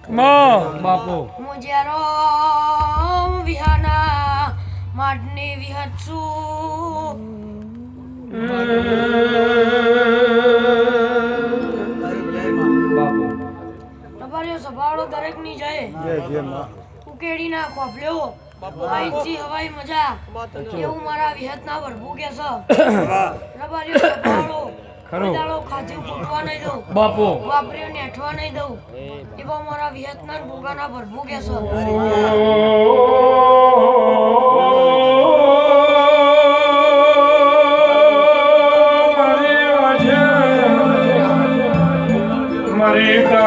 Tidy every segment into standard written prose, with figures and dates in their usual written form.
બાપુ મુજેરો વિહાના માટની વિહતસુ બાપુ તમારો સભાળો દરેક ની જય ઉકેડી ના ખોપલ્યો આઈથી હવાઈ મજા એવું મારા વિહત ના ભરભુ કે છે રબારીઓ સભાળો દાડો ખાધ્યું ફૂટવા નહીં દઉં બાપુ વાપરીઓ નેઠવા નહીં દઉં એવા મારા વિહત ના ભૂગા ના ભરભુ કે છે મારી કહે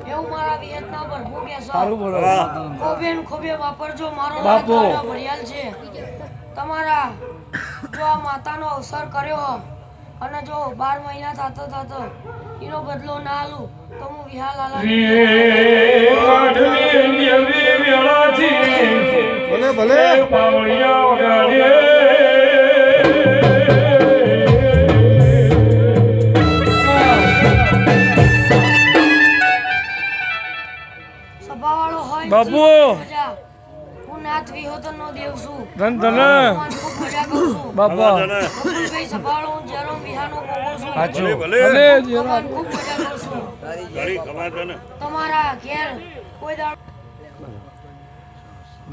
એવું મારા વિયતના ભરભુ કે છે સારું બોલો ખોબે ને ખોબે વાપરજો મારો બાપુ. નાથ ભરિયાલ છે તમારા જો આ માતાનો અવસર કર્યો અને જો 12 મહિના થતો એનો બદલો ના આલું તો હું વિહાલ આલા ભલે ભલે પાવળિયા વગાડે સભાવાળો હોય બાપુ. મજા. હું નાથ વિહોતરનો દેવ છું ધન ધન ભગવાન ખૂબ મજા કરું છું બાપા બકુલભાઈ સભાવાળો હું જરો વિહાનો કોકો છું સાચું ભલે. ભલે ભગવાન ખૂબ મજા કરું છું તમારા ઘેર કોઈ દાડો